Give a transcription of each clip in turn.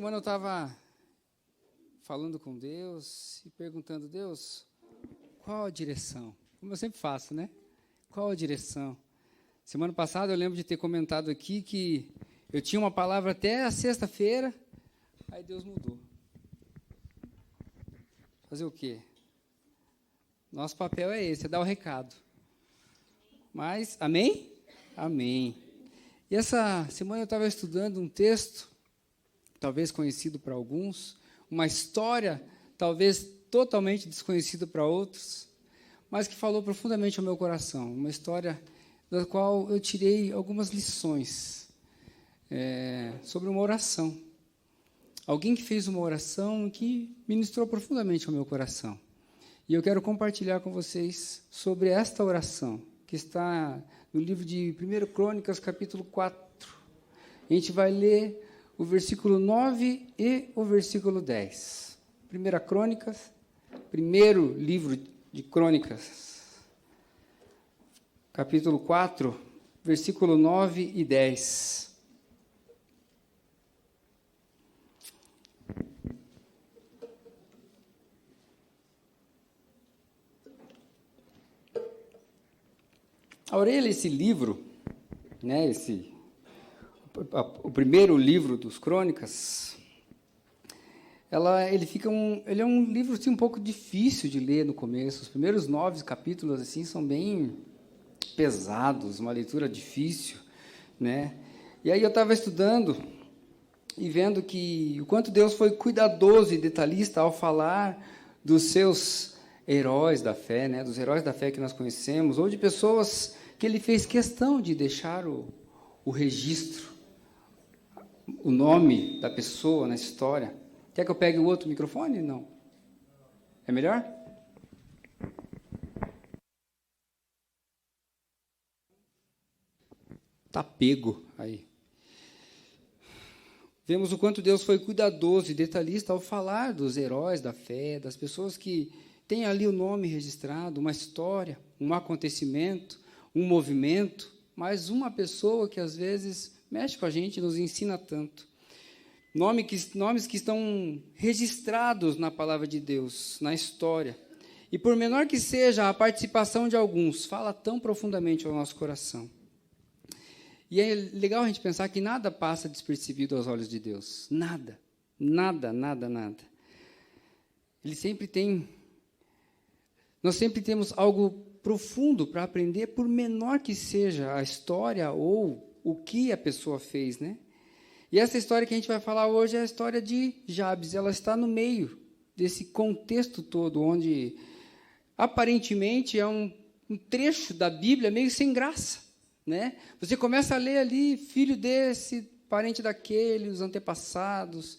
semana eu estava falando com Deus e perguntando, Deus, qual a direção? Como eu sempre faço, né? Qual a direção? Semana passada eu lembro de ter comentado aqui que eu tinha uma palavra até a sexta-feira, aí Deus mudou. Fazer o quê? Nosso papel é esse, é dar o recado. Mas, amém? Amém. E essa semana eu estava estudando um texto, talvez conhecido para alguns, uma história, talvez totalmente desconhecida para outros, mas que falou profundamente ao meu coração. Uma história da qual eu tirei algumas lições sobre uma oração. Alguém que fez uma oração que ministrou profundamente ao meu coração. E eu quero compartilhar com vocês sobre esta oração, que está no livro de 1 Crônicas, capítulo 4. A gente vai ler o versículo 9 e o versículo 10. 1 Crônicas, primeiro livro de Crônicas, capítulo 4, versículo 9 e 10. A orelha, esse livro, né, o primeiro livro dos Crônicas, ele é um livro assim, um pouco difícil de ler no começo. Os primeiros 9 capítulos assim, são bem pesados, uma leitura difícil, né? E aí eu estava estudando e vendo que o quanto Deus foi cuidadoso e detalhista ao falar dos seus heróis da fé, né, dos heróis da fé que nós conhecemos, ou de pessoas que ele fez questão de deixar o registro, o nome da pessoa na história. Quer que eu pegue o outro microfone? Não. É melhor? Tá pego aí. Vemos o quanto Deus foi cuidadoso e detalhista ao falar dos heróis da fé, das pessoas que têm ali o nome registrado, uma história, um acontecimento, um movimento, mas uma pessoa que, às vezes, mexe com a gente e nos ensina tanto. Nomes que estão registrados na palavra de Deus, na história. E, por menor que seja a participação de alguns, fala tão profundamente ao nosso coração. E é legal a gente pensar que nada passa despercebido aos olhos de Deus. Nada. Nada, nada, nada. Nós sempre temos algo profundo para aprender, por menor que seja a história ou o que a pessoa fez, né? E essa história que a gente vai falar hoje é a história de Jabes. Ela está no meio desse contexto todo, onde aparentemente é um trecho da Bíblia meio sem graça, né? Você começa a ler ali, filho desse, parente daquele, os antepassados.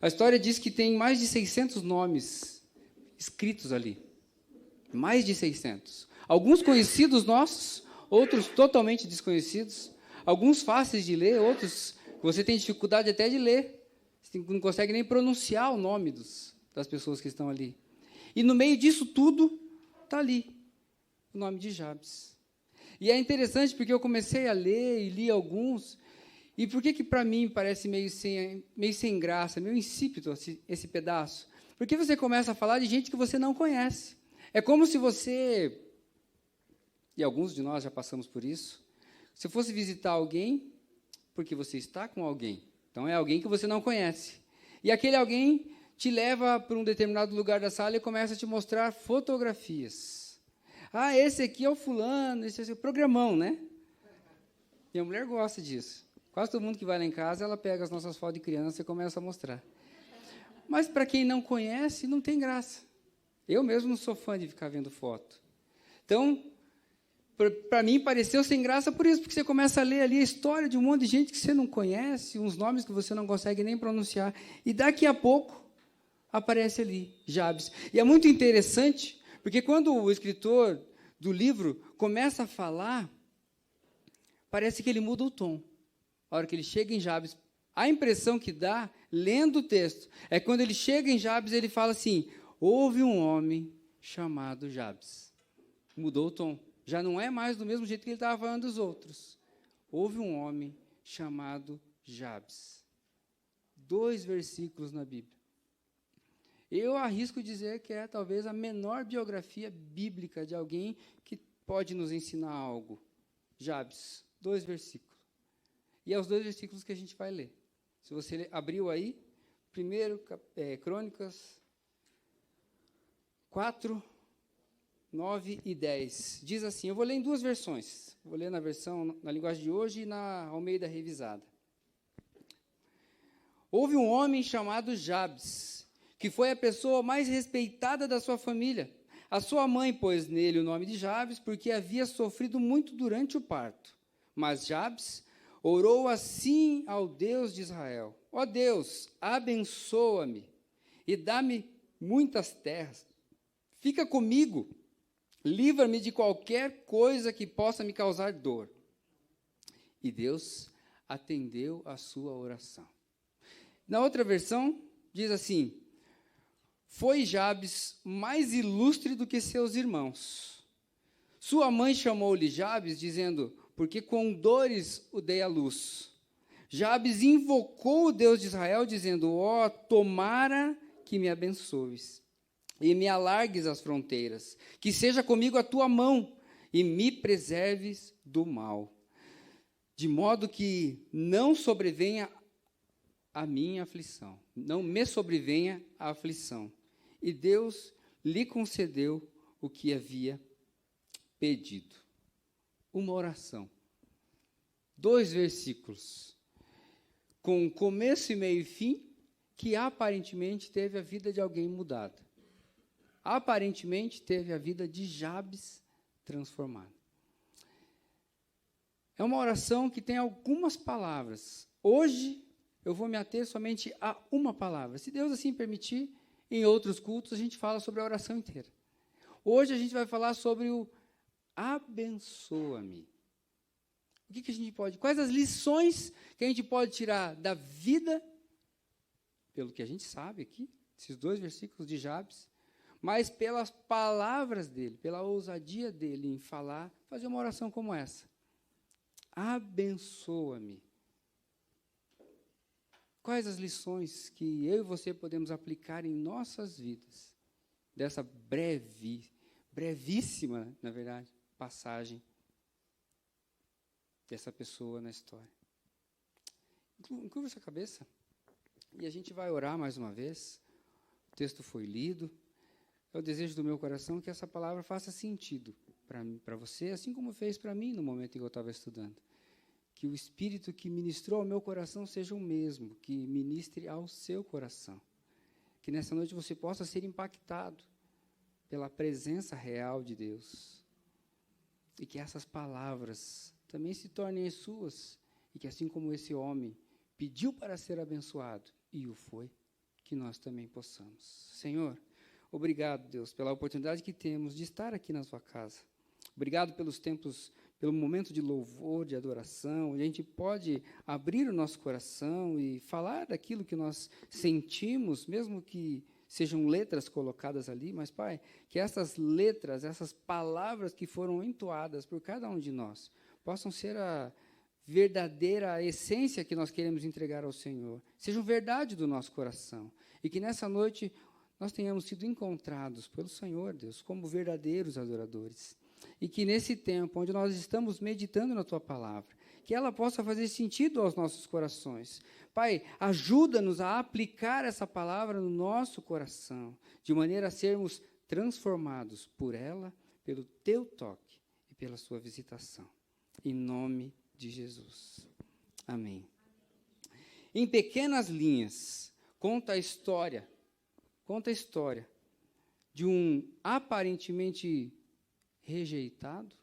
A história diz que tem mais de 600 nomes escritos ali. Mais de 600. Alguns conhecidos nossos, outros totalmente desconhecidos. Alguns fáceis de ler, outros que você tem dificuldade até de ler. Você não consegue nem pronunciar o nome das pessoas que estão ali. E no meio disso tudo, está ali o nome de Jabes. E é interessante porque eu comecei a ler e li alguns. E por que para mim parece meio sem graça, meio insípido esse pedaço? Porque você começa a falar de gente que você não conhece. É como se você, e alguns de nós já passamos por isso, se fosse visitar alguém, porque você está com alguém. Então, é alguém que você não conhece. E aquele alguém te leva para um determinado lugar da sala e começa a te mostrar fotografias. Ah, esse aqui é o fulano, esse é o programão, né? Minha mulher gosta disso. Quase todo mundo que vai lá em casa, ela pega as nossas fotos de criança e começa a mostrar. Mas, para quem não conhece, não tem graça. Eu mesmo não sou fã de ficar vendo foto. Então, para mim, pareceu sem graça por isso, porque você começa a ler ali a história de um monte de gente que você não conhece, uns nomes que você não consegue nem pronunciar, e daqui a pouco aparece ali Jabes. E é muito interessante, porque quando o escritor do livro começa a falar, parece que ele muda o tom. A hora que ele chega em Jabes, a impressão que dá, lendo o texto, é que quando ele chega em Jabes, ele fala assim: houve um homem chamado Jabes. Mudou o tom. Já não é mais do mesmo jeito que ele estava falando dos outros. Houve um homem chamado Jabes. 2 versículos na Bíblia. Eu arrisco dizer que é talvez a menor biografia bíblica de alguém que pode nos ensinar algo. Jabes, 2 versículos. E é os 2 versículos que a gente vai ler. Se você abriu aí, primeiro, Crônicas 4, 9 e 10. Diz assim, eu vou ler em 2 versões. Vou ler na versão, na linguagem de hoje e na Almeida Revisada. Houve um homem chamado Jabes, que foi a pessoa mais respeitada da sua família. A sua mãe pôs nele o nome de Jabes, porque havia sofrido muito durante o parto. Mas Jabes orou assim ao Deus de Israel: ó Deus, abençoa-me e dá-me muitas terras. Fica comigo, livra-me de qualquer coisa que possa me causar dor. E Deus atendeu a sua oração. Na outra versão, diz assim: foi Jabes mais ilustre do que seus irmãos. Sua mãe chamou-lhe Jabes, dizendo: porque com dores o dei à luz. Jabes invocou o Deus de Israel, dizendo: ó, tomara que me abençoes e me alargues as fronteiras, que seja comigo a tua mão e me preserves do mal, de modo que não sobrevenha a minha aflição, não me sobrevenha a aflição. E Deus lhe concedeu o que havia pedido. Uma oração. 2 versículos, com começo e meio e fim, que aparentemente teve a vida de alguém mudada. Aparentemente teve a vida de Jabes transformada. É uma oração que tem algumas palavras. Hoje eu vou me ater somente a uma palavra. Se Deus assim permitir, em outros cultos a gente fala sobre a oração inteira. Hoje a gente vai falar sobre o abençoa-me. O que a gente pode, quais as lições que a gente pode tirar da vida, pelo que a gente sabe aqui, esses 2 versículos de Jabes, mas pelas palavras dele, pela ousadia dele em falar, fazer uma oração como essa. Abençoa-me. Quais as lições que eu e você podemos aplicar em nossas vidas, dessa brevíssima, na verdade, passagem dessa pessoa na história? Curva sua cabeça e a gente vai orar mais uma vez. O texto foi lido. É o desejo do meu coração que essa palavra faça sentido para você, assim como fez para mim no momento em que eu estava estudando. Que o Espírito que ministrou ao meu coração seja o mesmo, que ministre ao seu coração. Que nessa noite você possa ser impactado pela presença real de Deus. E que essas palavras também se tornem as suas. E que assim como esse homem pediu para ser abençoado, e o foi, que nós também possamos. Senhor, obrigado, Deus, pela oportunidade que temos de estar aqui na sua casa. Obrigado pelos tempos, pelo momento de louvor, de adoração, onde a gente pode abrir o nosso coração e falar daquilo que nós sentimos, mesmo que sejam letras colocadas ali, mas, Pai, que essas letras, essas palavras que foram entoadas por cada um de nós, possam ser a verdadeira essência que nós queremos entregar ao Senhor, sejam verdade do nosso coração, e que nessa noite nós tenhamos sido encontrados pelo Senhor, Deus, como verdadeiros adoradores. E que nesse tempo, onde nós estamos meditando na Tua Palavra, que ela possa fazer sentido aos nossos corações. Pai, ajuda-nos a aplicar essa palavra no nosso coração, de maneira a sermos transformados por ela, pelo Teu toque e pela Sua visitação. Em nome de Jesus. Amém. Em pequenas linhas, conta a história de um aparentemente rejeitado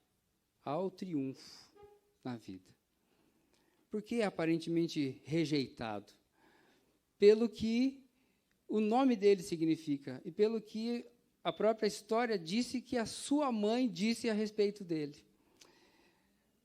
ao triunfo na vida. Por que aparentemente rejeitado? Pelo que o nome dele significa e pelo que a própria história disse que a sua mãe disse a respeito dele.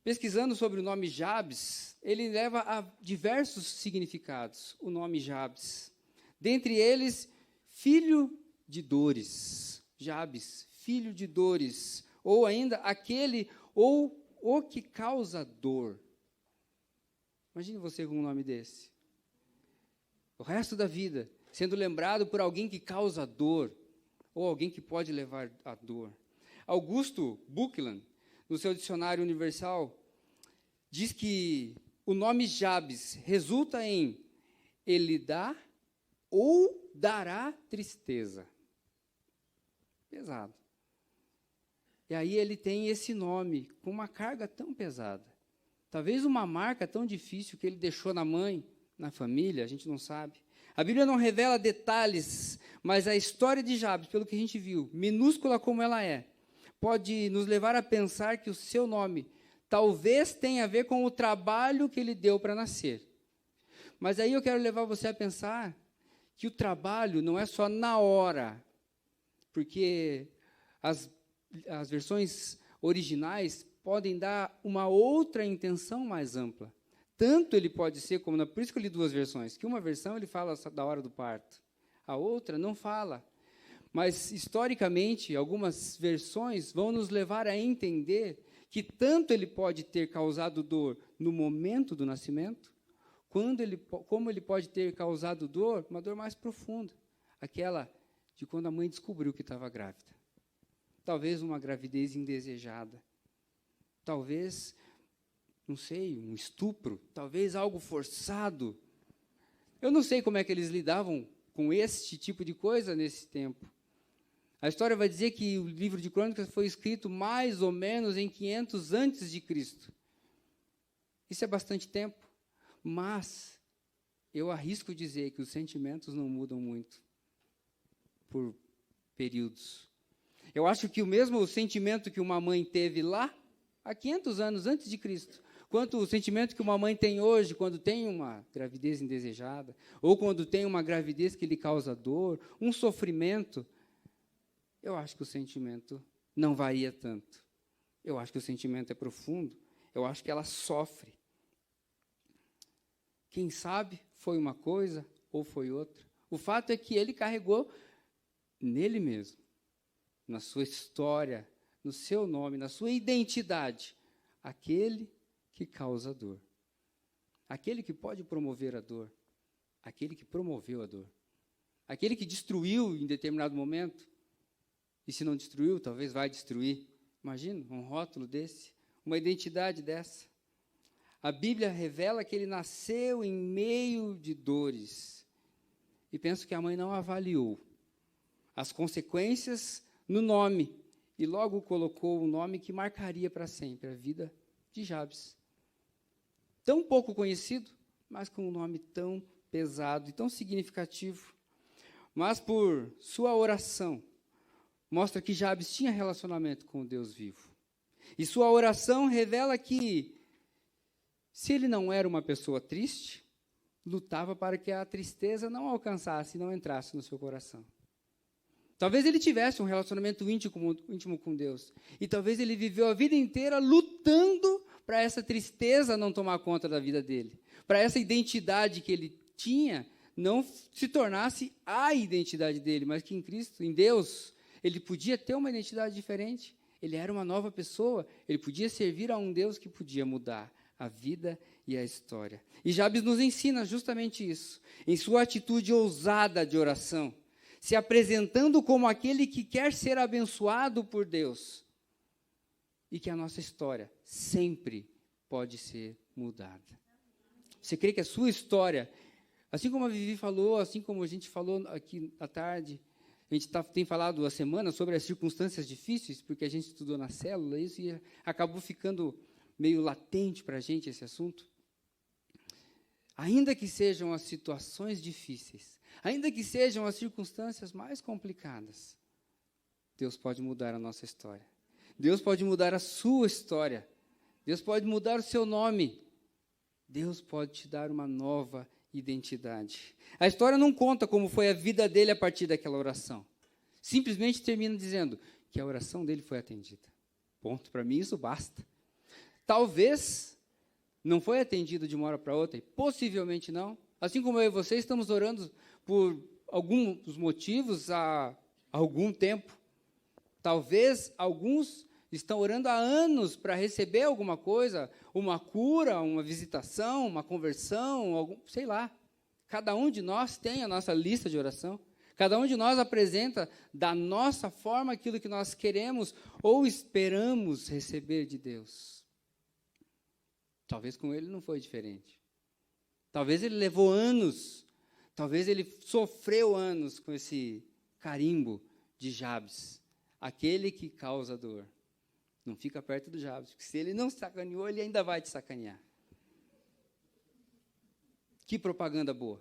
Pesquisando sobre o nome Jabes, ele leva a diversos significados, o nome Jabes. Dentre eles, filho de dores. Jabes, filho de dores. Ou ainda, aquele ou o que causa dor. Imagine você com um nome desse. o resto da vida, sendo lembrado por alguém que causa dor, ou alguém que pode levar a dor. Augusto Buckland, no seu dicionário universal, diz que o nome Jabes resulta em ele dá ou dará tristeza. Pesado. E aí ele tem esse nome com uma carga tão pesada. Talvez uma marca tão difícil que ele deixou na mãe, na família, a gente não sabe. A Bíblia não revela detalhes, mas a história de Jabes, pelo que a gente viu, minúscula como ela é, pode nos levar a pensar que o seu nome talvez tenha a ver com o trabalho que ele deu para nascer. Mas aí eu quero levar você a pensar que o trabalho não é só na hora, porque as versões originais podem dar uma outra intenção mais ampla. Tanto ele pode ser, como por isso que eu li duas versões, que uma versão ele fala da hora do parto, a outra não fala. Mas, historicamente, algumas versões vão nos levar a entender que tanto ele pode ter causado dor no momento do nascimento, como ele pode ter causado dor, uma dor mais profunda, aquela de quando a mãe descobriu que estava grávida. Talvez uma gravidez indesejada, talvez, não sei, um estupro, talvez algo forçado. Eu não sei como é que eles lidavam com este tipo de coisa nesse tempo. A história vai dizer que o livro de Crônicas foi escrito mais ou menos em 500 antes de Cristo. Isso é bastante tempo, mas eu arrisco dizer que os sentimentos não mudam muito por períodos. Eu acho que o mesmo sentimento que uma mãe teve lá, há 500 anos antes de Cristo, quanto o sentimento que uma mãe tem hoje quando tem uma gravidez indesejada, ou quando tem uma gravidez que lhe causa dor, um sofrimento, eu acho que o sentimento não varia tanto. Eu acho que o sentimento é profundo. Eu acho que ela sofre. Quem sabe foi uma coisa ou foi outra. O fato é que ele carregou nele mesmo, na sua história, no seu nome, na sua identidade, aquele que causa dor. Aquele que pode promover a dor. Aquele que promoveu a dor. Aquele que destruiu em determinado momento. E se não destruiu, talvez vai destruir. Imagina, um rótulo desse, uma identidade dessa. A Bíblia revela que ele nasceu em meio de dores. E penso que a mãe não avaliou as consequências no nome. E logo colocou um nome que marcaria para sempre a vida de Jabes. Tão pouco conhecido, mas com um nome tão pesado e tão significativo. Mas por sua oração, mostra que Jabes tinha relacionamento com o Deus vivo. E sua oração revela que, se ele não era uma pessoa triste, lutava para que a tristeza não alcançasse e não entrasse no seu coração. Talvez ele tivesse um relacionamento íntimo com Deus. E talvez ele viveu a vida inteira lutando para essa tristeza não tomar conta da vida dele. Para essa identidade que ele tinha não se tornasse a identidade dele, mas que em Cristo, em Deus, ele podia ter uma identidade diferente, ele era uma nova pessoa, ele podia servir a um Deus que podia mudar a vida e a história. E Jabes nos ensina justamente isso, em sua atitude ousada de oração, se apresentando como aquele que quer ser abençoado por Deus, e que a nossa história sempre pode ser mudada. Você crê que a sua história, assim como a Vivi falou, assim como a gente falou aqui à tarde, a gente tem falado a semana sobre as circunstâncias difíceis, porque a gente estudou na célula isso e acabou ficando meio latente para a gente esse assunto. Ainda que sejam as situações difíceis, ainda que sejam as circunstâncias mais complicadas, Deus pode mudar a nossa história. Deus pode mudar a sua história. Deus pode mudar o seu nome. Deus pode te dar uma nova identidade. A história não conta como foi a vida dele a partir daquela oração. Simplesmente termina dizendo que a oração dele foi atendida. Ponto. Para mim isso basta. Talvez não foi atendido de uma hora para outra, e possivelmente não. Assim como eu e você estamos orando por alguns motivos há algum tempo. Talvez alguns estão orando há anos para receber alguma coisa, uma cura, uma visitação, uma conversão, sei lá. Cada um de nós tem a nossa lista de oração. Cada um de nós apresenta da nossa forma aquilo que nós queremos ou esperamos receber de Deus. Talvez com ele não foi diferente. Talvez ele levou anos, talvez ele sofreu anos com esse carimbo de Jabes, aquele que causa dor. Não fica perto do Jabes, porque se ele não sacaneou, ele ainda vai te sacanear. Que propaganda boa.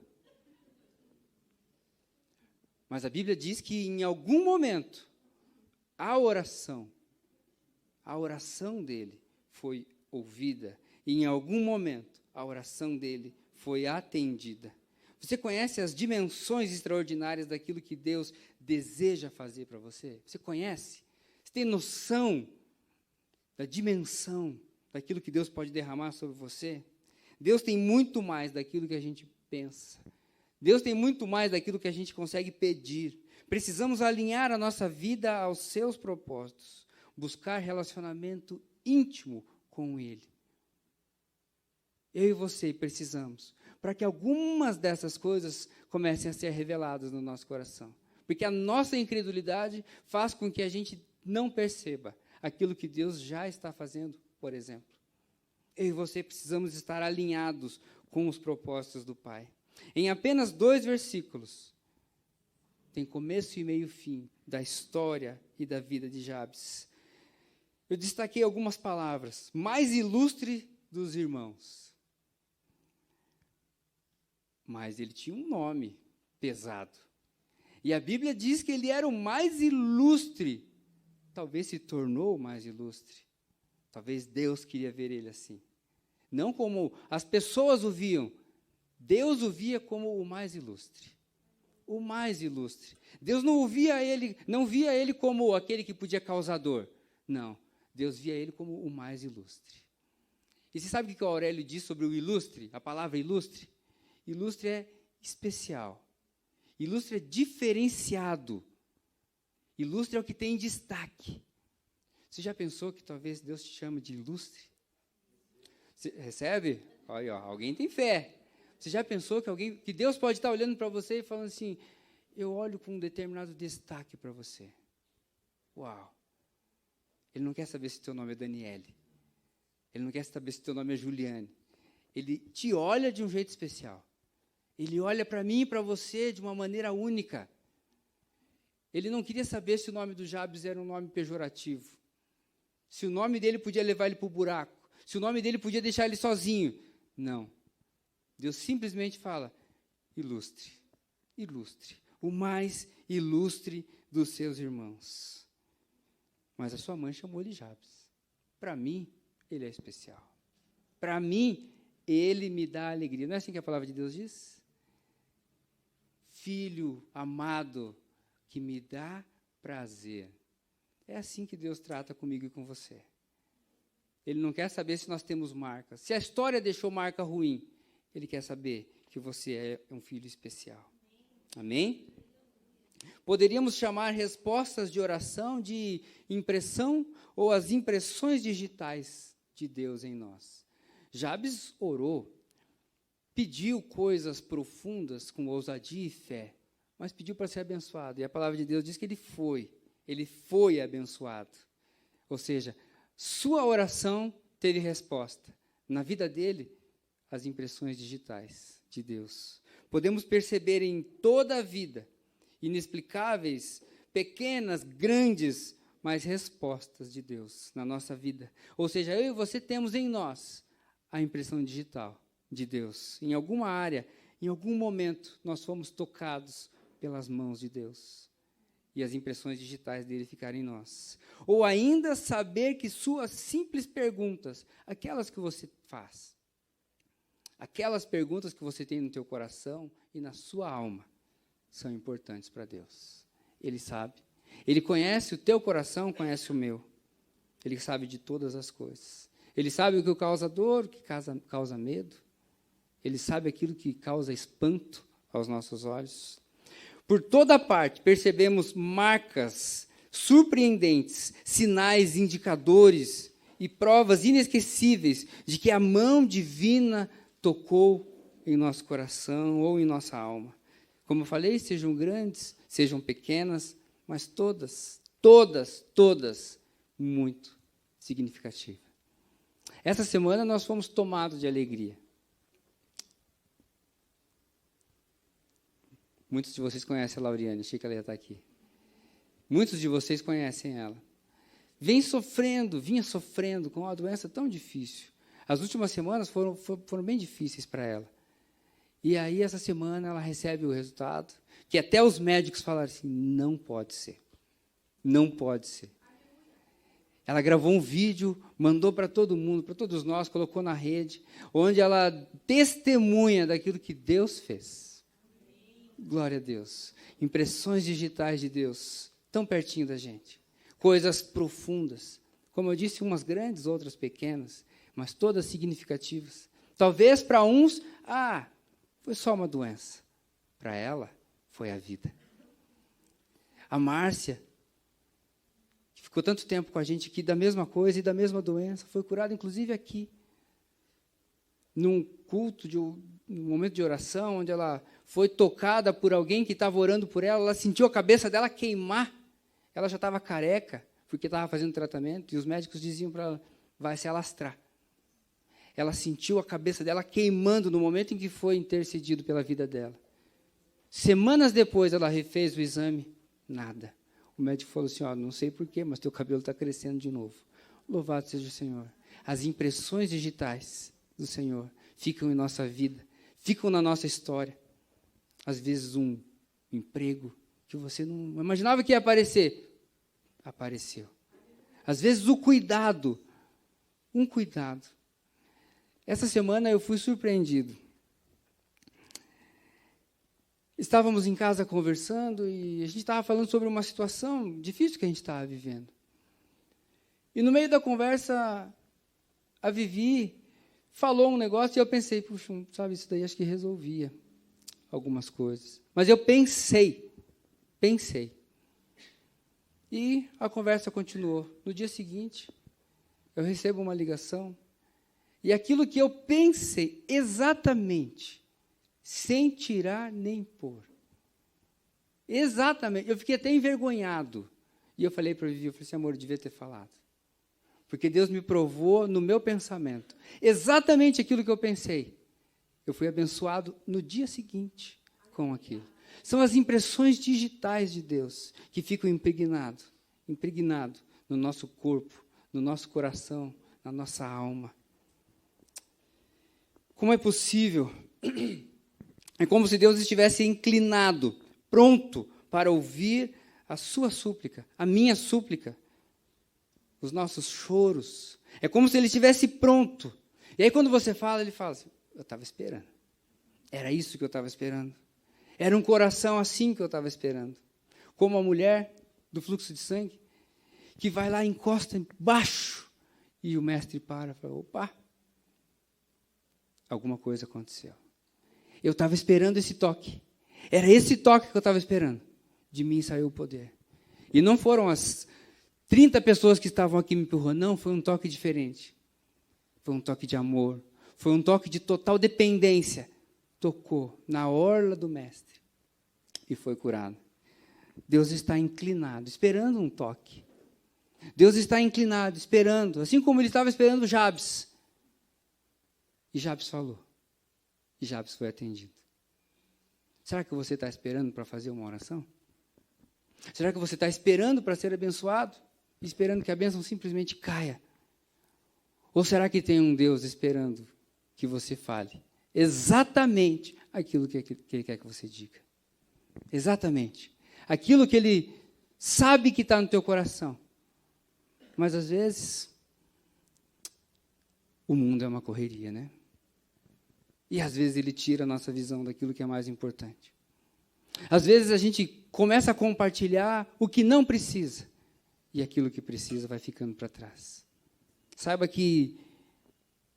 Mas a Bíblia diz que em algum momento, a oração dele foi ouvida. E em algum momento, a oração dele foi atendida. Você conhece as dimensões extraordinárias daquilo que Deus deseja fazer para você? Você conhece? Você tem noção da dimensão daquilo que Deus pode derramar sobre você? Deus tem muito mais daquilo que a gente pensa. Deus tem muito mais daquilo que a gente consegue pedir. Precisamos alinhar a nossa vida aos seus propósitos. Buscar relacionamento íntimo com Ele. Eu e você precisamos, para que algumas dessas coisas comecem a ser reveladas no nosso coração. Porque a nossa incredulidade faz com que a gente não perceba aquilo que Deus já está fazendo, por exemplo. Eu e você precisamos estar alinhados com os propósitos do Pai. Em apenas 2 versículos, tem começo e meio e fim da história e da vida de Jabes. Eu destaquei algumas palavras. Mais ilustre dos irmãos. Mas ele tinha um nome pesado. E a Bíblia diz que ele era o mais ilustre. Talvez se tornou o mais ilustre. Talvez Deus queria ver ele assim. Não como as pessoas o viam. Deus o via como o mais ilustre. O mais ilustre. Deus não via ele como aquele que podia causar dor. Não. Deus via ele como o mais ilustre. E você sabe o que o Aurélio diz sobre o ilustre? A palavra ilustre? Ilustre é especial. Ilustre é diferenciado. Ilustre é o que tem destaque. Você já pensou que talvez Deus te chame de ilustre? Você recebe? Olha, alguém tem fé. Você já pensou que Deus pode estar olhando para você e falando assim, eu olho com um determinado destaque para você. Uau! Ele não quer saber se teu nome é Daniele. Ele não quer saber se teu nome é Juliane. Ele te olha de um jeito especial. Ele olha para mim e para você de uma maneira única. Ele não queria saber se o nome do Jabes era um nome pejorativo. Se o nome dele podia levar ele para o buraco. Se o nome dele podia deixar ele sozinho. Não. Deus simplesmente fala, ilustre, ilustre. O mais ilustre dos seus irmãos. Mas a sua mãe chamou ele Jabes. Para mim, ele é especial. Para mim, ele me dá alegria. Não é assim que a palavra de Deus diz? Filho amado, que me dá prazer. É assim que Deus trata comigo e com você. Ele não quer saber se nós temos marcas. Se a história deixou marca ruim, Ele quer saber que você é um filho especial. Amém? Poderíamos chamar respostas de oração de impressão ou as impressões digitais de Deus em nós. Jabes orou, pediu coisas profundas com ousadia e fé, mas pediu para ser abençoado. E a palavra de Deus diz que ele foi abençoado. Ou seja, sua oração teve resposta. Na vida dele, as impressões digitais de Deus. Podemos perceber em toda a vida, inexplicáveis, pequenas, grandes, mas respostas de Deus na nossa vida. Ou seja, eu e você temos em nós a impressão digital de Deus. Em alguma área, em algum momento, nós fomos tocados pelas mãos de Deus. E as impressões digitais dele ficaram em nós. Ou ainda saber que suas simples perguntas, aquelas que você faz, aquelas perguntas que você tem no teu coração e na sua alma, são importantes para Deus. Ele sabe. Ele conhece o teu coração, conhece o meu. Ele sabe de todas as coisas. Ele sabe o que causa dor, o que causa medo. Ele sabe aquilo que causa espanto aos nossos olhos. Por toda parte, percebemos marcas surpreendentes, sinais, indicadores e provas inesquecíveis de que a mão divina tocou em nosso coração ou em nossa alma. Como eu falei, sejam grandes, sejam pequenas, mas todas muito significativas. Essa semana nós fomos tomados de alegria. Muitos de vocês conhecem a Lauriane, achei que ela ia estar aqui. Muitos de vocês conhecem ela. Vinha sofrendo com uma doença tão difícil. As últimas semanas foram bem difíceis para ela. E aí, essa semana, ela recebe o resultado, que até os médicos falaram assim, não pode ser. Não pode ser. Ela gravou um vídeo, mandou para todo mundo, para todos nós, colocou na rede, onde ela testemunha daquilo que Deus fez. Glória a Deus. Impressões digitais de Deus, tão pertinho da gente. Coisas profundas. Como eu disse, umas grandes, outras pequenas, mas todas significativas. Talvez para uns, foi só uma doença. Para ela, foi a vida. A Márcia, que ficou tanto tempo com a gente aqui, da mesma coisa e da mesma doença, foi curada, inclusive, aqui. Num culto, num momento de oração, onde ela foi tocada por alguém que estava orando por ela, ela sentiu a cabeça dela queimar. Ela já estava careca, porque estava fazendo tratamento, e os médicos diziam para ela, vai se alastrar. Ela sentiu a cabeça dela queimando no momento em que foi intercedido pela vida dela. Semanas depois, ela refez o exame, nada. O médico falou assim, não sei porquê, mas teu cabelo está crescendo de novo. Louvado seja o Senhor. As impressões digitais do Senhor ficam em nossa vida, ficam na nossa história. Às vezes, um emprego que você não imaginava que ia aparecer, apareceu. Às vezes, um cuidado. Essa semana eu fui surpreendido. Estávamos em casa conversando e a gente estava falando sobre uma situação difícil que a gente estava vivendo. E no meio da conversa, a Vivi falou um negócio e eu pensei, puxa, sabe, isso daí acho que resolvia algumas coisas. Mas eu pensei. E a conversa continuou. No dia seguinte, eu recebo uma ligação. E aquilo que eu pensei exatamente, sem tirar nem pôr. Exatamente. Eu fiquei até envergonhado. E eu falei para a Vivi, amor, eu devia ter falado. Porque Deus me provou no meu pensamento. Exatamente aquilo que eu pensei. Eu fui abençoado no dia seguinte com aquilo. São as impressões digitais de Deus que ficam impregnado no nosso corpo, no nosso coração, na nossa alma. Como é possível? É como se Deus estivesse inclinado, pronto para ouvir a sua súplica, a minha súplica, os nossos choros. É como se Ele estivesse pronto. E aí, quando você fala, Ele fala assim, eu estava esperando. Era isso que eu estava esperando. Era um coração assim que eu estava esperando. Como a mulher do fluxo de sangue, que vai lá e encosta embaixo, e o mestre para e fala, opa, alguma coisa aconteceu. Eu estava esperando esse toque. Era esse toque que eu estava esperando. De mim saiu o poder. E não foram as 30 pessoas que estavam aqui me empurrando. Não, foi um toque diferente. Foi um toque de amor. Foi um toque de total dependência. Tocou na orla do mestre. E foi curado. Deus está inclinado, esperando um toque. Deus está inclinado, esperando. Assim como Ele estava esperando Jabes. E Jabes falou. E Jabes foi atendido. Será que você está esperando para fazer uma oração? Será que você está esperando para ser abençoado? Esperando que a bênção simplesmente caia? Ou será que tem um Deus esperando que você fale exatamente aquilo que Ele quer que você diga? Exatamente. Aquilo que Ele sabe que está no teu coração. Mas, às vezes, o mundo é uma correria, né? E, às vezes, Ele tira a nossa visão daquilo que é mais importante. Às vezes, a gente começa a compartilhar o que não precisa. E aquilo que precisa vai ficando para trás. Saiba que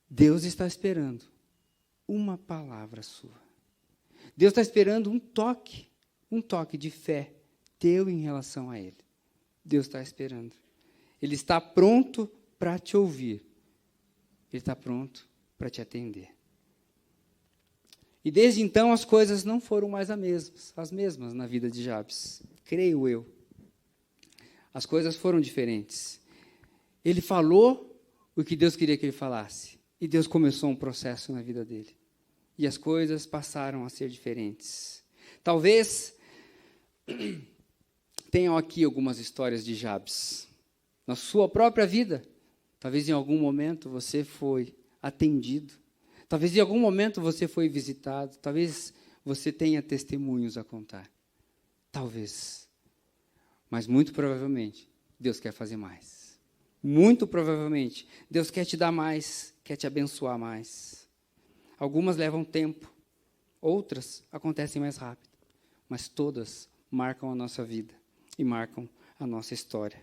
Deus está esperando uma palavra sua. Deus está esperando um toque de fé teu em relação a Ele. Deus está esperando. Ele está pronto para te ouvir. Ele está pronto para te atender. E desde então as coisas não foram mais as mesmas na vida de Jabes, creio eu. As coisas foram diferentes. Ele falou o que Deus queria que ele falasse. E Deus começou um processo na vida dele. E as coisas passaram a ser diferentes. Talvez tenham aqui algumas histórias de Jabes. Na sua própria vida, talvez em algum momento você foi atendido. Talvez em algum momento você foi visitado. Talvez você tenha testemunhos a contar. Talvez. Mas muito provavelmente, Deus quer fazer mais. Muito provavelmente, Deus quer te dar mais, quer te abençoar mais. Algumas levam tempo, outras acontecem mais rápido, mas todas marcam a nossa vida e marcam a nossa história.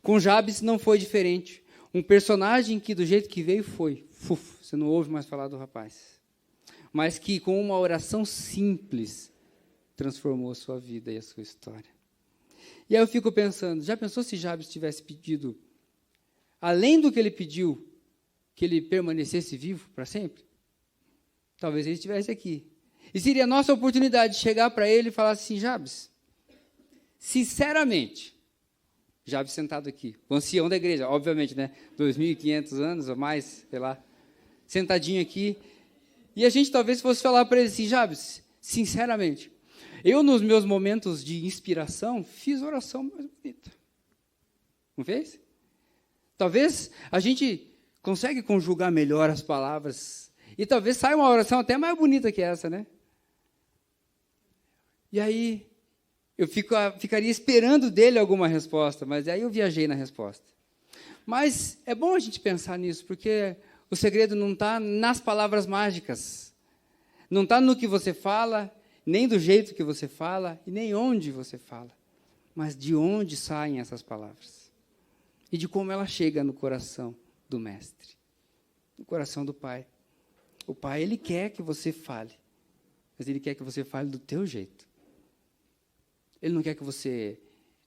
Com Jabes não foi diferente. Um personagem que do jeito que veio foi, você não ouve mais falar do rapaz, mas que com uma oração simples transformou a sua vida e a sua história. E aí eu fico pensando, já pensou se Jabes tivesse pedido, além do que ele pediu, que ele permanecesse vivo para sempre? Talvez ele estivesse aqui. E seria a nossa oportunidade de chegar para ele e falar assim, Jabes, sinceramente, Jabes sentado aqui, o ancião da igreja, obviamente, né? 2.500 anos ou mais, sei lá, sentadinho aqui. E a gente talvez fosse falar para ele assim, Jabes, sinceramente, eu nos meus momentos de inspiração fiz oração mais bonita. Não fez? Talvez a gente consegue conjugar melhor as palavras e talvez saia uma oração até mais bonita que essa, né? E aí eu ficaria esperando dele alguma resposta, mas aí eu viajei na resposta. Mas é bom a gente pensar nisso, porque o segredo não está nas palavras mágicas, não está no que você fala, nem do jeito que você fala, e nem onde você fala, mas de onde saem essas palavras. E de como ela chega no coração do Mestre, no coração do Pai. O Pai, Ele quer que você fale, mas Ele quer que você fale do teu jeito. Ele não quer que você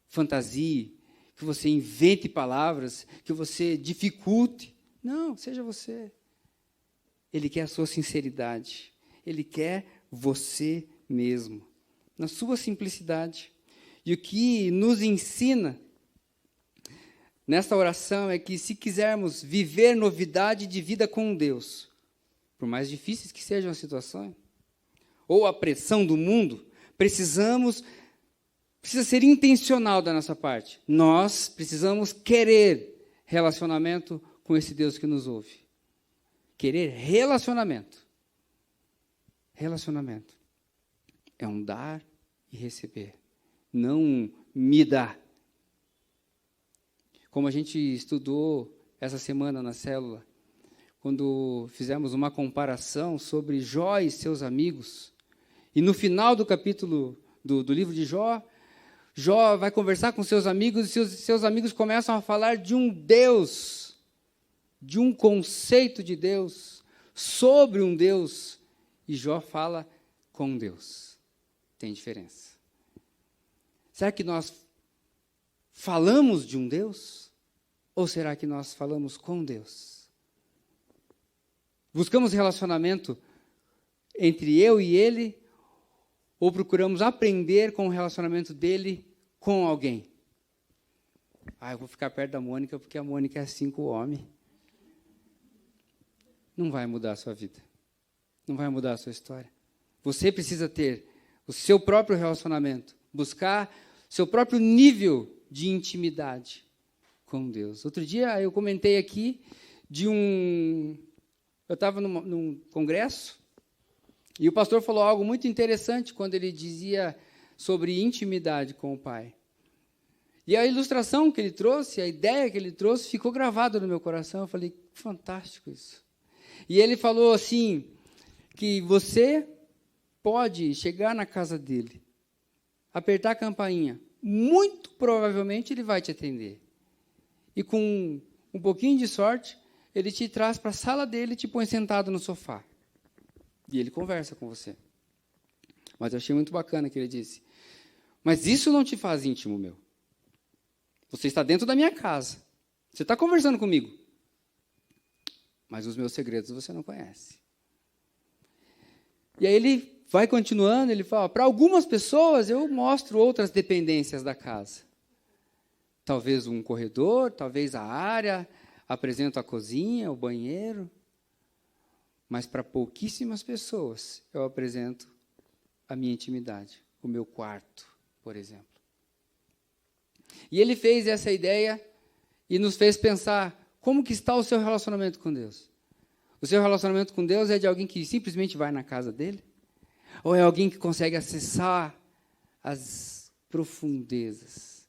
fantasie, que você invente palavras, que você dificulte. Não, seja você. Ele quer a sua sinceridade. Ele quer você mesmo, na sua simplicidade. E o que nos ensina nesta oração é que se quisermos viver novidade de vida com Deus, por mais difíceis que sejam as situações, ou a pressão do mundo, precisa ser intencional da nossa parte. Nós precisamos querer relacionamento com esse Deus que nos ouve. Querer relacionamento. Relacionamento é um dar e receber, não um me dar. Como a gente estudou essa semana na célula, quando fizemos uma comparação sobre Jó e seus amigos, e no final do capítulo do livro de Jó, Jó vai conversar com seus amigos, e seus amigos começam a falar de um Deus, de um conceito de Deus, sobre um Deus, e Jó fala com Deus. Tem diferença. Será que nós falamos de um Deus? Ou será que nós falamos com Deus? Buscamos relacionamento entre eu e Ele? Ou procuramos aprender com o relacionamento dele com alguém? Eu vou ficar perto da Mônica porque a Mônica é assim com o homem. Não vai mudar a sua vida. Não vai mudar a sua história. Você precisa ter o seu próprio relacionamento, buscar seu próprio nível de intimidade com Deus. Outro dia eu comentei aqui eu estava num congresso e o pastor falou algo muito interessante quando ele dizia sobre intimidade com o Pai. E a ilustração que ele trouxe, a ideia que ele trouxe, ficou gravada no meu coração. Eu falei, fantástico isso. E ele falou assim, que você pode chegar na casa dele, apertar a campainha, muito provavelmente ele vai te atender. E com um pouquinho de sorte, ele te traz para a sala dele e te põe sentado no sofá. E ele conversa com você. Mas eu achei muito bacana que ele disse, mas isso não te faz íntimo meu. Você está dentro da minha casa. Você está conversando comigo. Mas os meus segredos você não conhece. E aí ele vai continuando, ele fala, para algumas pessoas eu mostro outras dependências da casa. Talvez um corredor, talvez a área, apresento a cozinha, o banheiro. Mas para pouquíssimas pessoas eu apresento a minha intimidade, o meu quarto, por exemplo. E ele fez essa ideia e nos fez pensar como que está o seu relacionamento com Deus. O seu relacionamento com Deus é de alguém que simplesmente vai na casa dele? Ou é alguém que consegue acessar as profundezas?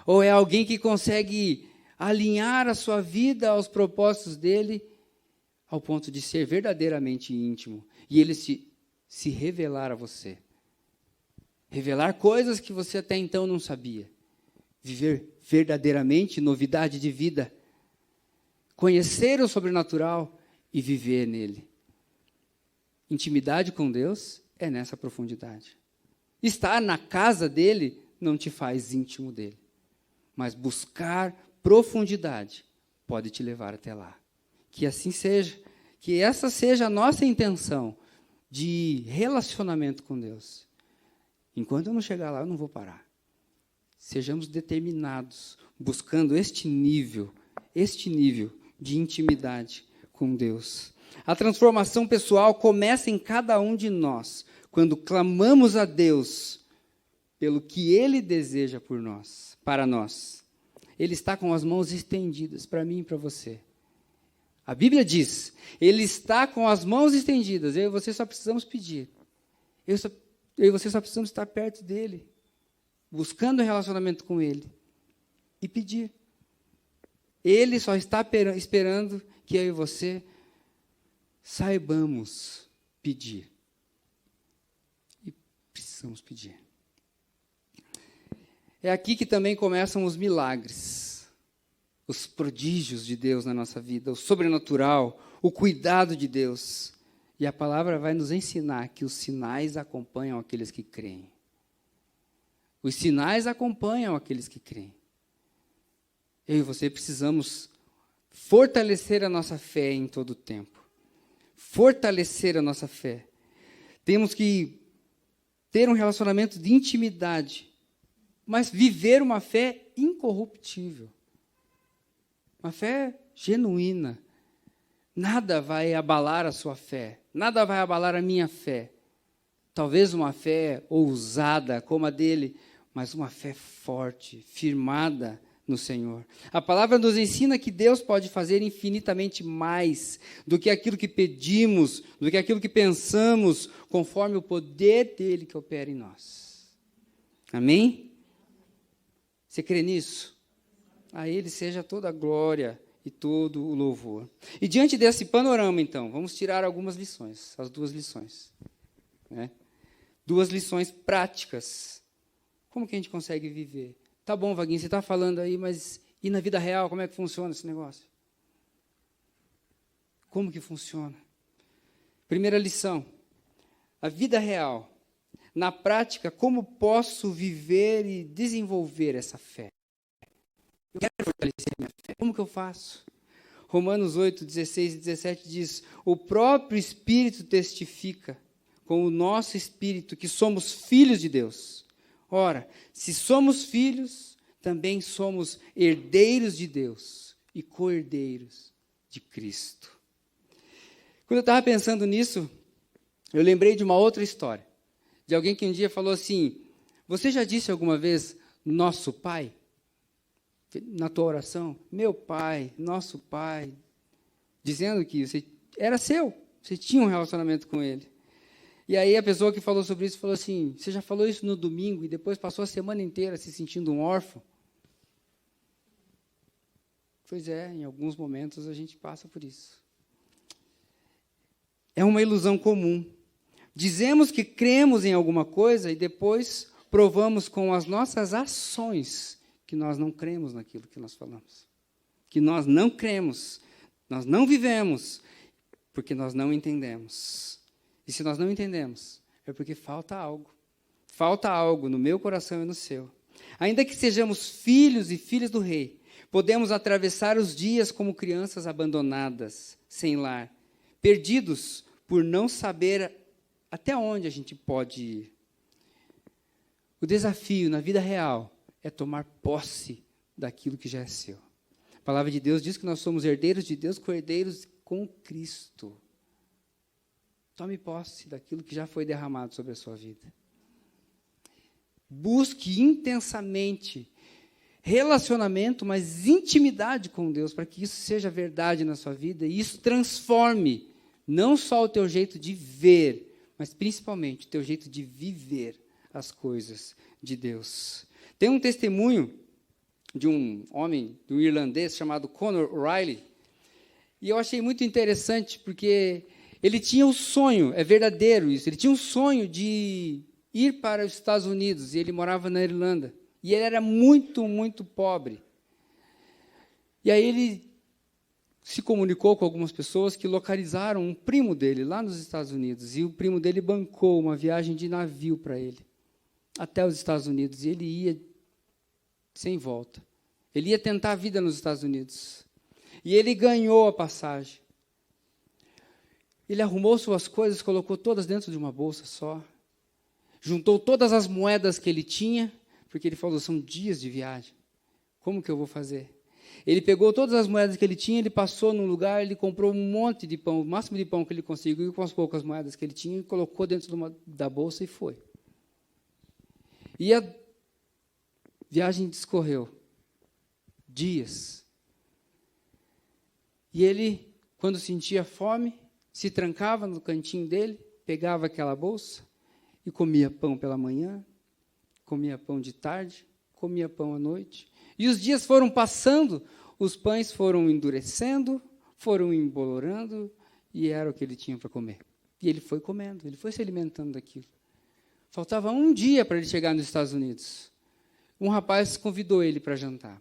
Ou é alguém que consegue alinhar a sua vida aos propósitos dele, ao ponto de ser verdadeiramente íntimo, e ele se revelar a você? Revelar coisas que você até então não sabia. Viver verdadeiramente novidade de vida. Conhecer o sobrenatural e viver nele. Intimidade com Deus é nessa profundidade. Estar na casa dele não te faz íntimo dele. Mas buscar profundidade pode te levar até lá. Que assim seja. Que essa seja a nossa intenção de relacionamento com Deus. Enquanto eu não chegar lá, eu não vou parar. Sejamos determinados, buscando este nível de intimidade com Deus. A transformação pessoal começa em cada um de nós, quando clamamos a Deus pelo que Ele deseja por nós, para nós. Ele está com as mãos estendidas para mim e para você. A Bíblia diz, Ele está com as mãos estendidas, eu e você só precisamos pedir. Eu e você só precisamos estar perto dEle, buscando um relacionamento com Ele e pedir. Ele só está esperando que eu e você saibamos pedir. E precisamos pedir. É aqui que também começam os milagres, os prodígios de Deus na nossa vida, o sobrenatural, o cuidado de Deus. E a palavra vai nos ensinar que os sinais acompanham aqueles que creem. Os sinais acompanham aqueles que creem. Eu e você precisamos fortalecer a nossa fé em todo o tempo. Fortalecer a nossa fé. Temos que ter um relacionamento de intimidade, mas viver uma fé incorruptível. Uma fé genuína. Nada vai abalar a sua fé. Nada vai abalar a minha fé. Talvez uma fé ousada como a dele, mas uma fé forte, firmada no Senhor. A palavra nos ensina que Deus pode fazer infinitamente mais do que aquilo que pedimos, do que aquilo que pensamos, conforme o poder dele que opera em nós. Amém? Você crê nisso? A ele seja toda a glória e todo o louvor. E diante desse panorama, então, vamos tirar algumas lições, as duas lições. Né? Duas lições práticas. Como que a gente consegue viver? Tá bom, Vaguinho, você está falando aí, mas e na vida real, como é que funciona esse negócio? Como que funciona? Primeira lição, a vida real. Na prática, como posso viver e desenvolver essa fé? Eu quero fortalecer minha fé. Como que eu faço? Romanos 8, 16 e 17 diz, o próprio Espírito testifica com o nosso Espírito que somos filhos de Deus. Ora, se somos filhos, também somos herdeiros de Deus e co-herdeiros de Cristo. Quando eu estava pensando nisso, eu lembrei de uma outra história, de alguém que um dia falou assim, você já disse alguma vez, nosso Pai? Na tua oração, meu Pai, nosso Pai, dizendo que você era seu, você tinha um relacionamento com Ele. E aí a pessoa que falou sobre isso falou assim, você já falou isso no domingo e depois passou a semana inteira se sentindo um órfão? Pois é, em alguns momentos a gente passa por isso. É uma ilusão comum. Dizemos que cremos em alguma coisa e depois provamos com as nossas ações que nós não cremos naquilo que nós falamos. Que nós não cremos, nós não vivemos, porque nós não entendemos. E se nós não entendemos, é porque falta algo. Falta algo no meu coração e no seu. Ainda que sejamos filhos e filhas do Rei, podemos atravessar os dias como crianças abandonadas, sem lar, perdidos por não saber Até onde a gente pode ir? O desafio na vida real é tomar posse daquilo que já é seu. A palavra de Deus diz que nós somos herdeiros de Deus, co-herdeiros com Cristo. Tome posse daquilo que já foi derramado sobre a sua vida. Busque intensamente relacionamento, mas intimidade com Deus, para que isso seja verdade na sua vida e isso transforme não só o teu jeito de ver, mas principalmente o teu jeito de viver as coisas de Deus. Tem um testemunho de um homem, de um irlandês chamado Conor O'Reilly, e eu achei muito interessante, porque ele tinha o sonho, é verdadeiro isso, ele tinha um sonho de ir para os Estados Unidos, e ele morava na Irlanda, e ele era muito, muito pobre. E aí ele se comunicou com algumas pessoas que localizaram um primo dele lá nos Estados Unidos, e o primo dele bancou uma viagem de navio para ele, até os Estados Unidos, e ele ia sem volta. Ele ia tentar a vida nos Estados Unidos. E ele ganhou a passagem. Ele arrumou suas coisas, colocou todas dentro de uma bolsa só. Juntou todas as moedas que ele tinha, porque ele falou, são dias de viagem. Como que eu vou fazer? Ele pegou todas as moedas que ele tinha, ele passou num lugar, ele comprou um monte de pão, o máximo de pão que ele conseguiu, com as poucas moedas que ele tinha, e colocou dentro da bolsa e foi. E a viagem discorreu. Dias. E ele, quando sentia fome, se trancava no cantinho dele, pegava aquela bolsa e comia pão pela manhã, comia pão de tarde, comia pão à noite. E os dias foram passando, os pães foram endurecendo, foram embolorando, e era o que ele tinha para comer. E ele foi comendo, ele foi se alimentando daquilo. Faltava um dia para ele chegar nos Estados Unidos. Um rapaz convidou ele para jantar.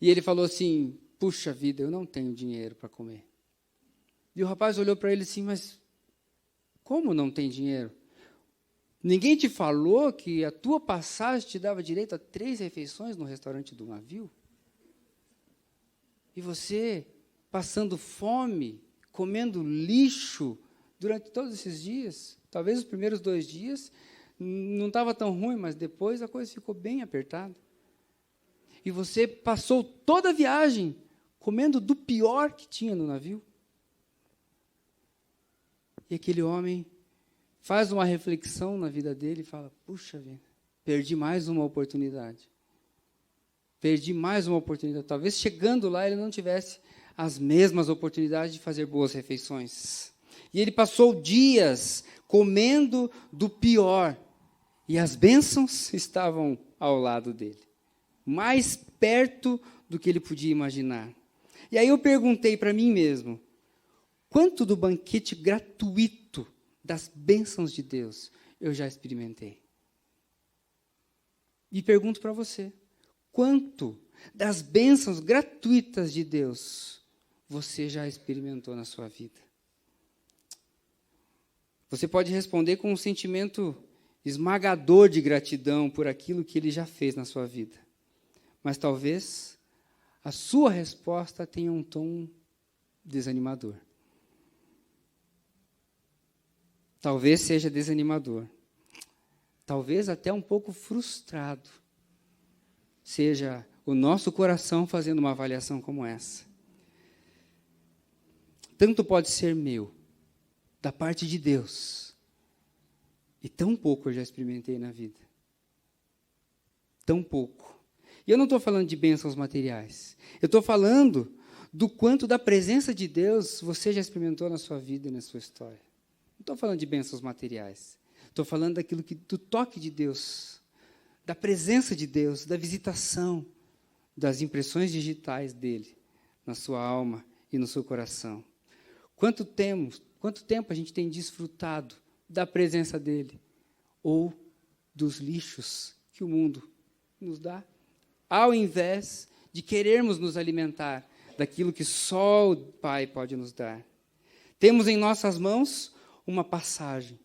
E ele falou assim, puxa vida, eu não tenho dinheiro para comer. E o rapaz olhou para ele assim, mas como não tem dinheiro? Ninguém te falou que a tua passagem te dava direito a 3 refeições no restaurante do navio? E você, passando fome, comendo lixo durante todos esses dias, talvez os primeiros 2 dias, não estava tão ruim, mas depois a coisa ficou bem apertada. E você passou toda a viagem comendo do pior que tinha no navio. E aquele homem faz uma reflexão na vida dele e fala, puxa vida, perdi mais uma oportunidade. Perdi mais uma oportunidade. Talvez chegando lá ele não tivesse as mesmas oportunidades de fazer boas refeições. E ele passou dias comendo do pior. E as bênçãos estavam ao lado dele. Mais perto do que ele podia imaginar. E aí eu perguntei para mim mesmo, quanto do banquete gratuito das bênçãos de Deus eu já experimentei? E pergunto para você, quanto das bênçãos gratuitas de Deus você já experimentou na sua vida? Você pode responder com um sentimento esmagador de gratidão por aquilo que Ele já fez na sua vida. Mas talvez a sua resposta tenha um tom desanimador. Talvez seja desanimador. Talvez até um pouco frustrado. Seja o nosso coração fazendo uma avaliação como essa. Tanto pode ser meu, da parte de Deus. E tão pouco eu já experimentei na vida. Tão pouco. E eu não estou falando de bênçãos materiais. Eu estou falando do quanto da presença de Deus você já experimentou na sua vida e na sua história. Não estou falando de bênçãos materiais. Estou falando do toque de Deus, da presença de Deus, da visitação, das impressões digitais dele na sua alma e no seu coração. Quanto tempo a gente tem desfrutado da presença dele ou dos lixos que o mundo nos dá, ao invés de querermos nos alimentar daquilo que só o Pai pode nos dar. Temos em nossas mãos uma passagem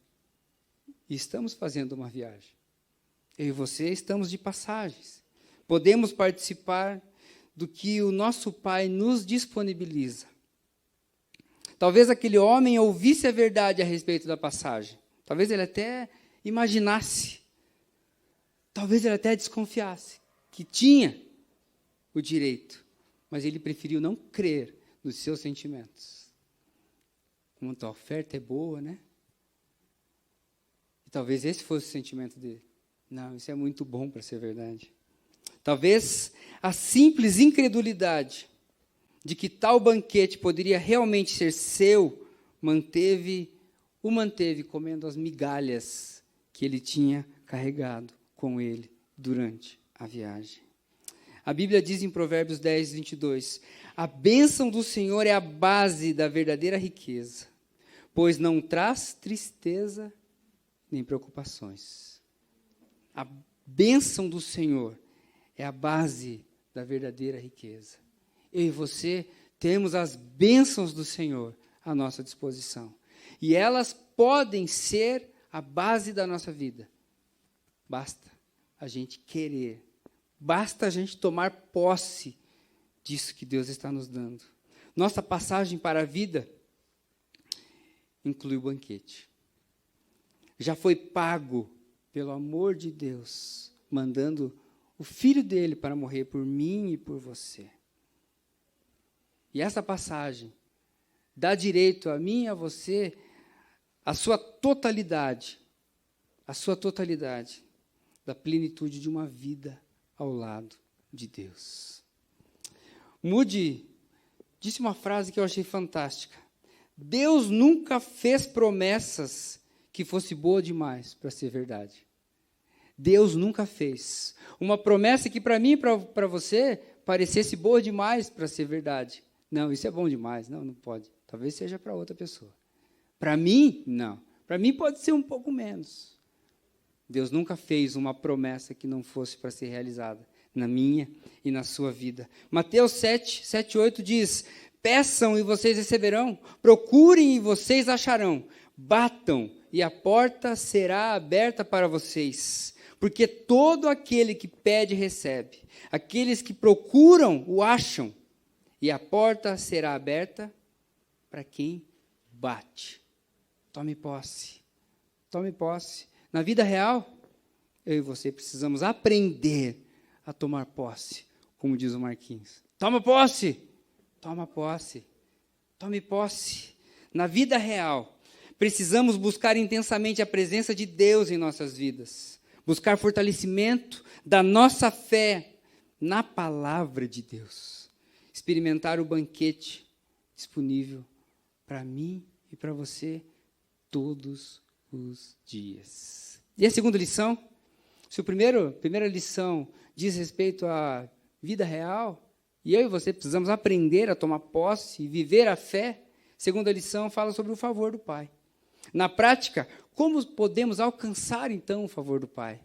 e estamos fazendo uma viagem. Eu e você estamos de passagens. Podemos participar do que o nosso Pai nos disponibiliza. Talvez aquele homem ouvisse a verdade a respeito da passagem. Talvez ele até imaginasse. Talvez ele até desconfiasse que tinha o direito. Mas ele preferiu não crer nos seus sentimentos. Como a oferta é boa, né? E talvez esse fosse o sentimento dele. Não, isso é muito bom para ser verdade. Talvez a simples incredulidade de que tal banquete poderia realmente ser seu, o manteve comendo as migalhas que ele tinha carregado com ele durante a viagem. A Bíblia diz em Provérbios 10, 22, a bênção do Senhor é a base da verdadeira riqueza, pois não traz tristeza nem preocupações. A bênção do Senhor é a base da verdadeira riqueza. Eu e você temos as bênçãos do Senhor à nossa disposição. E elas podem ser a base da nossa vida. Basta a gente querer. Basta a gente tomar posse disso que Deus está nos dando. Nossa passagem para a vida inclui o banquete. Já foi pago pelo amor de Deus, mandando o Filho dele para morrer por mim e por você. E essa passagem dá direito a mim e a você a sua totalidade da plenitude de uma vida ao lado de Deus. Moody disse uma frase que eu achei fantástica. Deus nunca fez promessas que fosse boa demais para ser verdade. Deus nunca fez uma promessa que para mim e para você parecesse boa demais para ser verdade. Não, isso é bom demais. Não pode. Talvez seja para outra pessoa. Para mim, não. Para mim pode ser um pouco menos. Deus nunca fez uma promessa que não fosse para ser realizada na minha e na sua vida. Mateus 7, 8 diz, peçam e vocês receberão, procurem e vocês acharão, batam e a porta será aberta para vocês. Porque todo aquele que pede, recebe. Aqueles que procuram, o acham. E a porta será aberta para quem bate. Tome posse. Tome posse. Na vida real, eu e você precisamos aprender a tomar posse, como diz o Marquinhos. Toma posse. Toma posse. Tome posse. Na vida real, precisamos buscar intensamente a presença de Deus em nossas vidas. Buscar fortalecimento da nossa fé na palavra de Deus. Experimentar o banquete disponível para mim e para você todos os dias. E a segunda lição? Se a primeira lição diz respeito à vida real, e eu e você precisamos aprender a tomar posse e viver a fé, a segunda lição fala sobre o favor do Pai. Na prática, como podemos alcançar, então, o favor do Pai?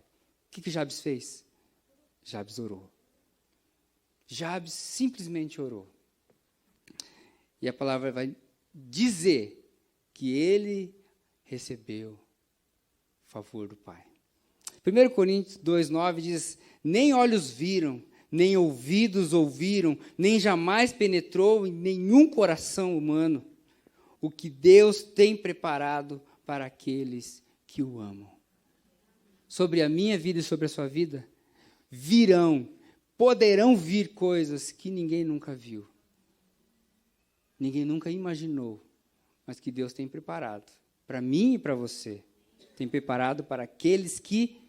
O que Jabes fez? Jabes orou. Jabes simplesmente orou. E a palavra vai dizer que ele recebeu o favor do Pai. 1 Coríntios 2,9 diz, nem olhos viram, nem ouvidos ouviram, nem jamais penetrou em nenhum coração humano o que Deus tem preparado para aqueles que o amam. Sobre a minha vida e sobre a sua vida, poderão vir coisas que ninguém nunca viu. Ninguém nunca imaginou, mas que Deus tem preparado para mim e para você. Tem preparado para aqueles que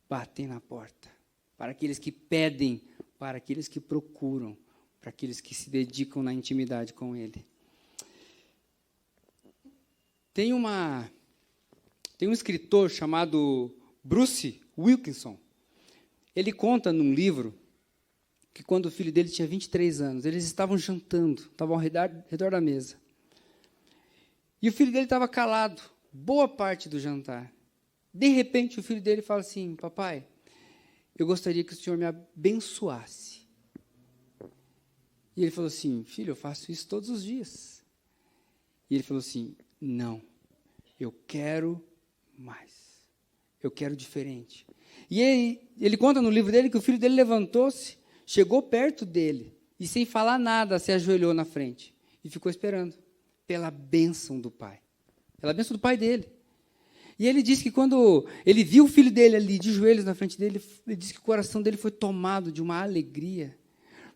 batem na porta, para aqueles que pedem, para aqueles que procuram, para aqueles que se dedicam na intimidade com Ele. Tem um escritor chamado Bruce Wilkinson. Ele conta num livro que quando o filho dele tinha 23 anos, eles estavam jantando, estavam ao redor da mesa. E o filho dele estava calado, boa parte do jantar. De repente, o filho dele fala assim, papai, eu gostaria que o senhor me abençoasse. E ele falou assim, filho, eu faço isso todos os dias. E ele falou assim, não, eu quero mais. Eu quero diferente. E ele conta no livro dele que o filho dele levantou-se, chegou perto dele e sem falar nada se ajoelhou na frente e ficou esperando. pela bênção do pai. Pela bênção do pai dele. E ele disse que quando ele viu o filho dele ali, de joelhos na frente dele, ele disse que o coração dele foi tomado de uma alegria.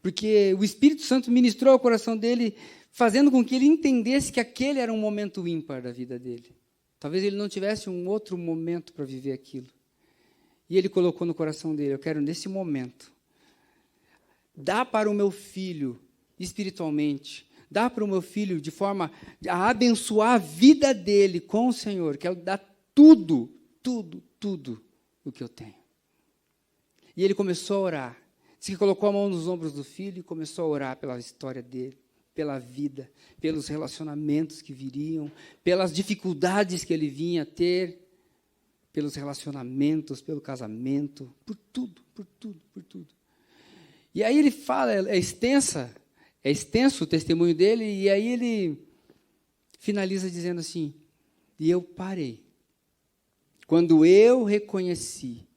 Porque o Espírito Santo ministrou ao coração dele, fazendo com que ele entendesse que aquele era um momento ímpar da vida dele. Talvez ele não tivesse um outro momento para viver aquilo. E ele colocou no coração dele, eu quero nesse momento, dar para o meu filho espiritualmente, dar para o meu filho de forma a abençoar a vida dele com o Senhor, quero dar tudo o que eu tenho. E ele começou a orar. Diz que colocou a mão nos ombros do filho e começou a orar pela história dele, pela vida, pelos relacionamentos que viriam, pelas dificuldades que ele vinha a ter, pelos relacionamentos, pelo casamento, por tudo. E aí ele fala, é extenso o testemunho dele, e aí ele finaliza dizendo assim, e eu parei. Quando eu reconheci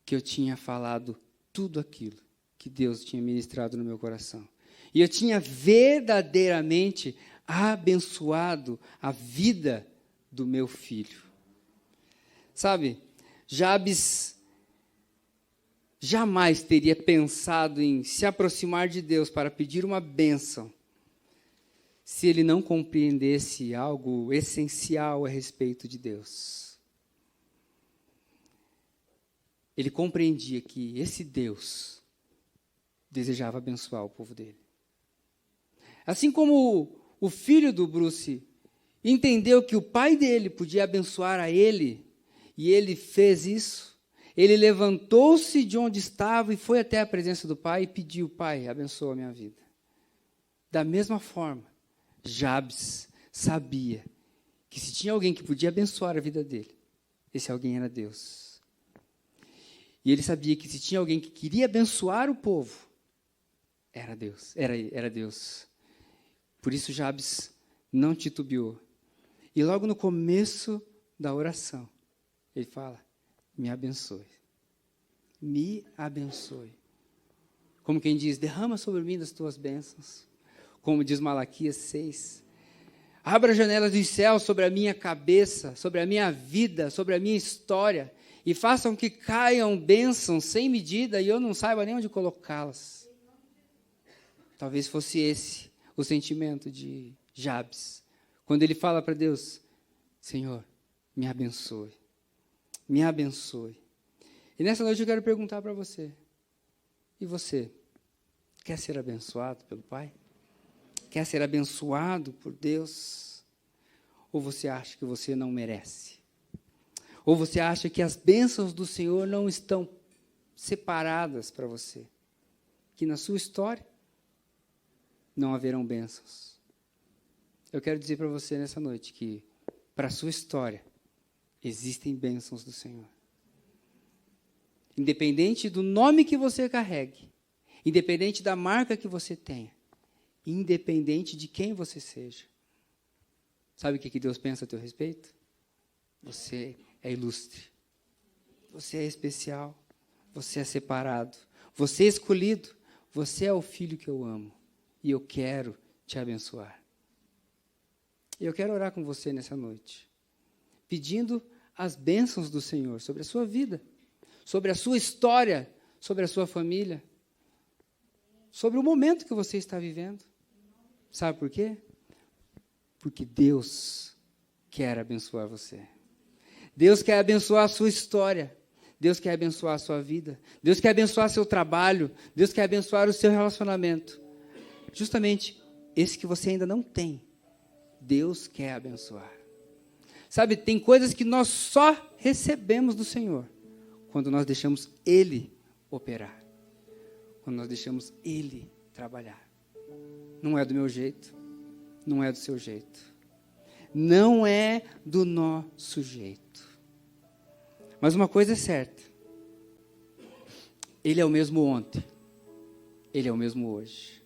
que eu tinha falado tudo aquilo que Deus tinha ministrado no meu coração. E eu tinha verdadeiramente abençoado a vida do meu filho. Sabe, Jabes jamais teria pensado em se aproximar de Deus para pedir uma bênção se ele não compreendesse algo essencial a respeito de Deus. Ele compreendia que esse Deus desejava abençoar o povo dele. Assim como o filho do Bruce entendeu que o pai dele podia abençoar a ele, e ele fez isso, ele levantou-se de onde estava e foi até a presença do pai e pediu, pai, abençoa a minha vida. Da mesma forma, Jabes sabia que se tinha alguém que podia abençoar a vida dele, esse alguém era Deus. E ele sabia que se tinha alguém que queria abençoar o povo, era Deus, era Deus. Por isso Jabes não titubeou. E logo no começo da oração, ele fala, me abençoe. Me abençoe. Como quem diz, derrama sobre mim das tuas bênçãos. Como diz Malaquias 6. Abra as janelas dos céus sobre a minha cabeça, sobre a minha vida, sobre a minha história, e façam que caiam bênçãos sem medida e eu não saiba nem onde colocá-las. Talvez fosse esse o sentimento de Jabes, quando ele fala para Deus, Senhor, me abençoe, me abençoe. E nessa noite eu quero perguntar para você, e você, quer ser abençoado pelo Pai? Quer ser abençoado por Deus? Ou você acha que você não merece? Ou você acha que as bênçãos do Senhor não estão separadas para você? Que na sua história não haverão bênçãos? Eu quero dizer para você nessa noite que para a sua história existem bênçãos do Senhor. Independente do nome que você carregue, independente da marca que você tenha, independente de quem você seja. Sabe o que Deus pensa a teu respeito? Você é ilustre, você é especial, você é separado, você é escolhido, você é o filho que eu amo e eu quero te abençoar. E eu quero orar com você nessa noite, pedindo as bênçãos do Senhor sobre a sua vida, sobre a sua história, sobre a sua família, sobre o momento que você está vivendo. Sabe por quê? Porque Deus quer abençoar você. Deus quer abençoar a sua história. Deus quer abençoar a sua vida. Deus quer abençoar seu trabalho. Deus quer abençoar o seu relacionamento. Justamente esse que você ainda não tem, Deus quer abençoar. Sabe, tem coisas que nós só recebemos do Senhor quando nós deixamos Ele operar. Quando nós deixamos Ele trabalhar. Não é do meu jeito. Não é do seu jeito. Não é do nosso jeito. Mas uma coisa é certa. Ele é o mesmo ontem. Ele é o mesmo hoje.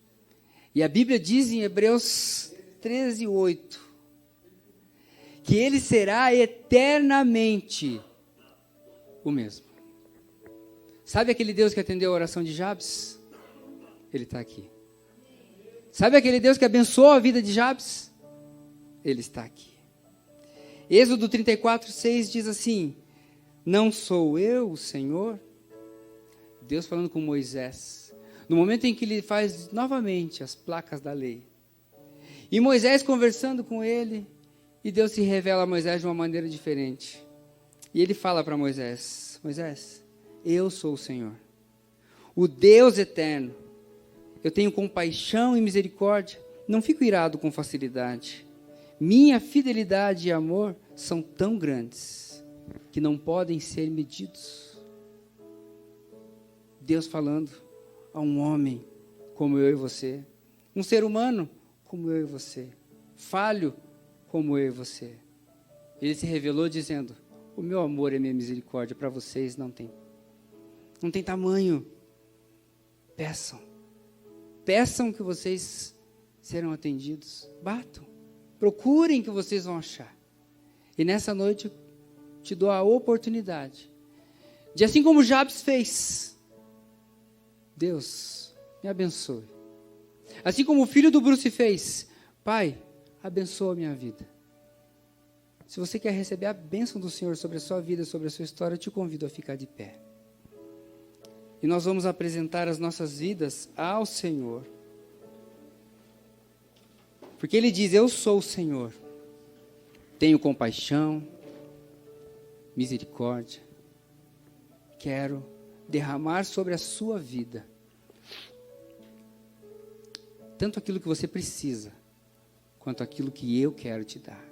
E a Bíblia diz em Hebreus 13:8 que Ele será eternamente o mesmo. Sabe aquele Deus que atendeu a oração de Jabes? Ele está aqui. Sabe aquele Deus que abençoou a vida de Jabes? Ele está aqui. Êxodo 34:6 diz assim: não sou eu o Senhor? Deus falando com Moisés, no momento em que ele faz novamente as placas da lei. E Moisés conversando com ele, e Deus se revela a Moisés de uma maneira diferente. E ele fala para Moisés: Moisés, eu sou o Senhor, o Deus eterno. Eu tenho compaixão e misericórdia, não fico irado com facilidade. Minha fidelidade e amor são tão grandes que não podem ser medidos. Deus falando a um homem como eu e você, um ser humano como eu e você, falho como eu e você. Ele se revelou dizendo: o meu amor e a minha misericórdia para vocês não tem tamanho. Peçam que vocês serão atendidos. Batam, procurem que vocês vão achar. E nessa noite eu te dou a oportunidade de, assim como Jabes fez, Deus, me abençoe. Assim como o filho do Bruce fez, Pai, abençoa a minha vida. Se você quer receber a bênção do Senhor sobre a sua vida, sobre a sua história, eu te convido a ficar de pé. E nós vamos apresentar as nossas vidas ao Senhor. Porque Ele diz: eu sou o Senhor. Tenho compaixão, misericórdia. Quero derramar sobre a sua vida tanto aquilo que você precisa, quanto aquilo que eu quero te dar.